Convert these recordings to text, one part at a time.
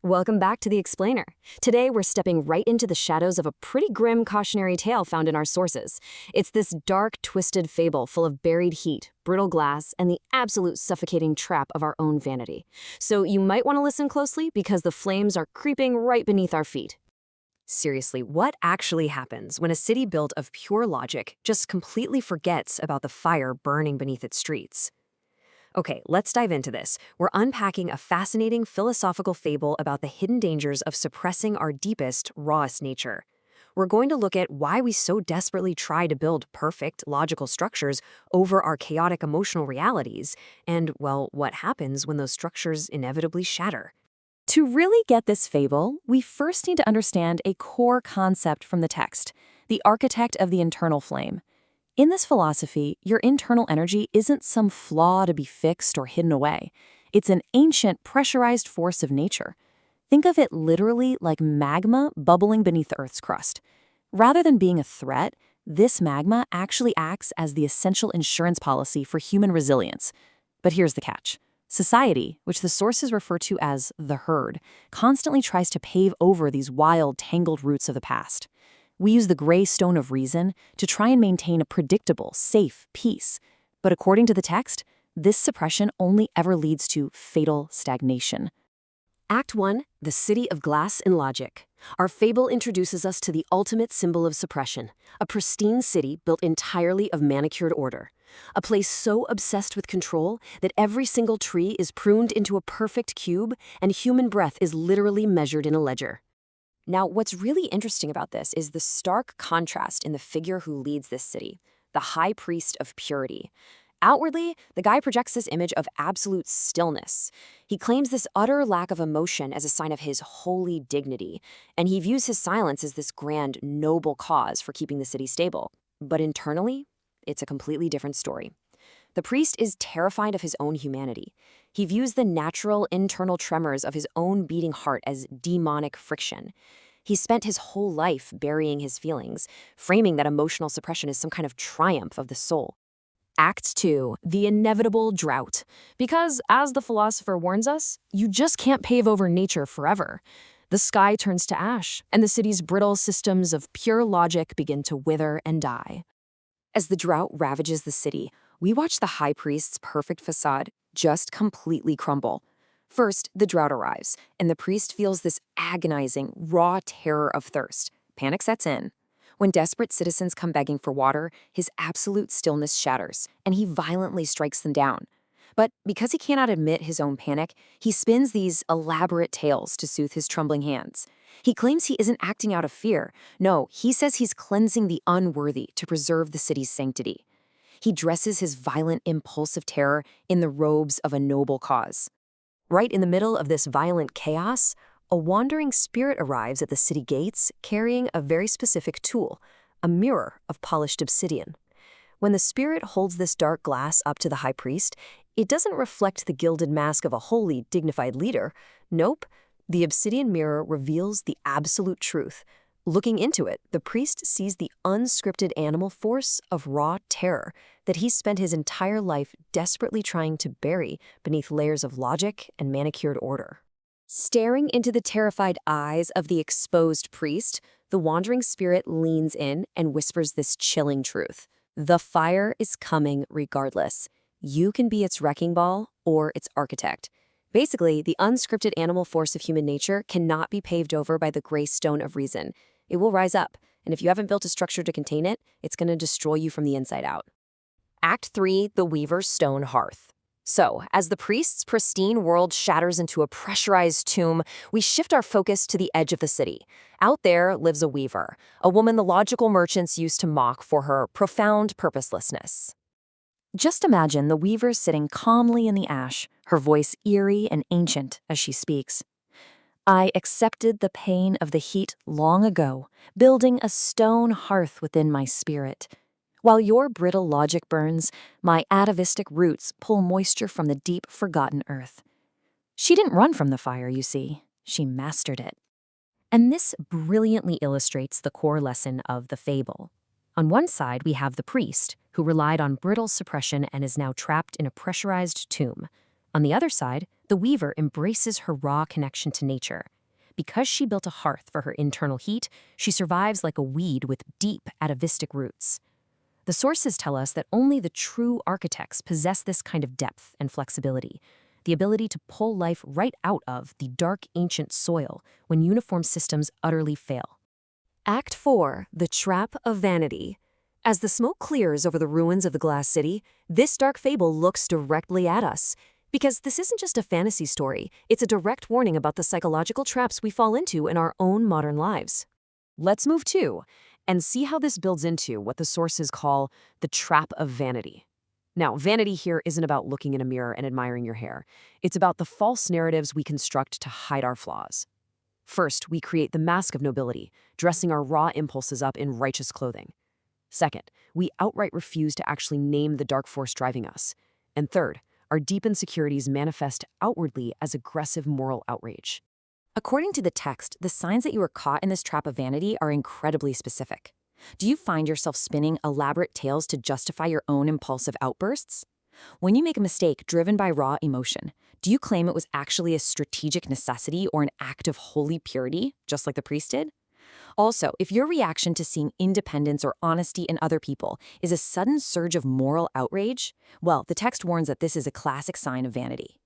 Welcome back to The Explainer. Today, we're stepping right into the shadows of a pretty grim cautionary tale found in our sources. It's this dark, twisted fable full of buried heat, brittle glass, and the absolute suffocating trap of our own vanity. So you might want to listen closely because the flames are creeping right beneath our feet. Seriously, what actually happens when a city built of pure logic just completely forgets about the fire burning beneath its streets? Okay, let's dive into this. We're unpacking a fascinating philosophical fable about the hidden dangers of suppressing our deepest, rawest nature. We're going to look at why we so desperately try to build perfect, logical structures over our chaotic emotional realities, and, well, what happens when those structures inevitably shatter. To really get this fable, we first need to understand a core concept from the text, the architect of the internal flame. In this philosophy, your internal energy isn't some flaw to be fixed or hidden away. It's an ancient, pressurized force of nature. Think of it literally like magma bubbling beneath the Earth's crust. Rather than being a threat, this magma actually acts as the essential insurance policy for human resilience. But here's the catch. Society, which the sources refer to as the herd, constantly tries to pave over these wild, tangled roots of the past. We use the gray stone of reason to try and maintain a predictable, safe peace. But according to the text, this suppression only ever leads to fatal stagnation. Act 1, The City of Glass and Logic. Our fable introduces us to the ultimate symbol of suppression, a pristine city built entirely of manicured order. A place so obsessed with control that every single tree is pruned into a perfect cube and human breath is literally measured in a ledger. Now, what's really interesting about this is the stark contrast in the figure who leads this city, the high priest of purity. Outwardly, the guy projects this image of absolute stillness. He claims this utter lack of emotion as a sign of his holy dignity, and he views his silence as this grand, noble cause for keeping the city stable. But internally, it's a completely different story. The priest is terrified of his own humanity. He views the natural internal tremors of his own beating heart as demonic friction. He's spent his whole life burying his feelings, framing that emotional suppression as some kind of triumph of the soul. Act 2, The Inevitable Drought. Because, as the philosopher warns us, you just can't pave over nature forever. The sky turns to ash, and the city's brittle systems of pure logic begin to wither and die. As the drought ravages the city, we watch the high priest's perfect facade just completely crumble. First, the drought arrives, and the priest feels this agonizing, raw terror of thirst. Panic sets in. When desperate citizens come begging for water, his absolute stillness shatters, and he violently strikes them down. But because he cannot admit his own panic, he spins these elaborate tales to soothe his trembling hands. He claims he isn't acting out of fear. No, he says he's cleansing the unworthy to preserve the city's sanctity. He dresses his violent, impulsive terror in the robes of a noble cause. Right in the middle of this violent chaos, a wandering spirit arrives at the city gates carrying a very specific tool, a mirror of polished obsidian. When the spirit holds this dark glass up to the high priest, it doesn't reflect the gilded mask of a holy, dignified leader. Nope, the obsidian mirror reveals the absolute truth. Looking into it, the priest sees the unscripted animal force of raw terror that he's spent his entire life desperately trying to bury beneath layers of logic and manicured order. Staring into the terrified eyes of the exposed priest, the wandering spirit leans in and whispers this chilling truth. The fire is coming regardless. You can be its wrecking ball or its architect. Basically, the unscripted animal force of human nature cannot be paved over by the gray stone of reason. It will rise up, and if you haven't built a structure to contain it, it's going to destroy you from the inside out. Act 3, The Weaver's Stone Hearth. So, as the priest's pristine world shatters into a pressurized tomb, we shift our focus to the edge of the city. Out there lives a weaver, a woman the logical merchants used to mock for her profound purposelessness. Just imagine the weaver sitting calmly in the ash, her voice eerie and ancient as she speaks. I accepted the pain of the heat long ago, building a stone hearth within my spirit. While your brittle logic burns, my atavistic roots pull moisture from the deep, forgotten earth. She didn't run from the fire, you see. She mastered it. And this brilliantly illustrates the core lesson of the fable. On one side, we have the priest, who relied on brittle suppression and is now trapped in a pressurized tomb. On the other side, the weaver embraces her raw connection to nature. Because she built a hearth for her internal heat, she survives like a weed with deep atavistic roots. The sources tell us that only the true architects possess this kind of depth and flexibility, the ability to pull life right out of the dark ancient soil when uniform systems utterly fail. Act 4, The Trap of Vanity. As the smoke clears over the ruins of the Glass City, this dark fable looks directly at us. Because this isn't just a fantasy story, it's a direct warning about the psychological traps we fall into in our own modern lives. Let's move to and see how this builds into what the sources call the trap of vanity. Now, vanity here isn't about looking in a mirror and admiring your hair. It's about the false narratives we construct to hide our flaws. First, we create the mask of nobility, dressing our raw impulses up in righteous clothing. Second, we outright refuse to actually name the dark force driving us. And third, our deep insecurities manifest outwardly as aggressive moral outrage. According to the text, the signs that you are caught in this trap of vanity are incredibly specific. Do you find yourself spinning elaborate tales to justify your own impulsive outbursts? When you make a mistake driven by raw emotion, do you claim it was actually a strategic necessity or an act of holy purity, just like the priest did? Also, if your reaction to seeing independence or honesty in other people is a sudden surge of moral outrage, well, the text warns that this is a classic sign of vanity.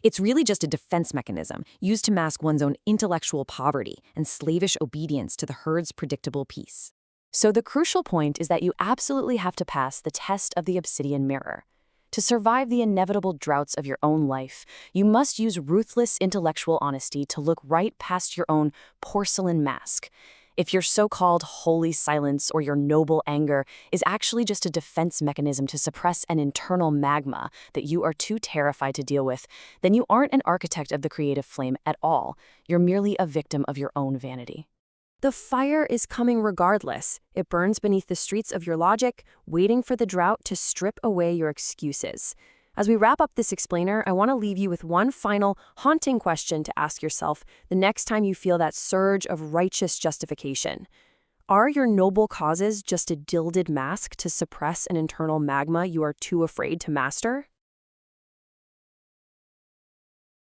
It's really just a defense mechanism used to mask one's own intellectual poverty and slavish obedience to the herd's predictable peace. So the crucial point is that you absolutely have to pass the test of the obsidian mirror. To survive the inevitable droughts of your own life, you must use ruthless intellectual honesty to look right past your own porcelain mask. If your so-called holy silence or your noble anger is actually just a defense mechanism to suppress an internal magma that you are too terrified to deal with, then you aren't an architect of the creative flame at all. You're merely a victim of your own vanity. The fire is coming regardless. It burns beneath the streets of your logic, waiting for the drought to strip away your excuses. As we wrap up this explainer, I want to leave you with one final, haunting question to ask yourself the next time you feel that surge of righteous justification. Are your noble causes just a gilded mask to suppress an internal magma you are too afraid to master?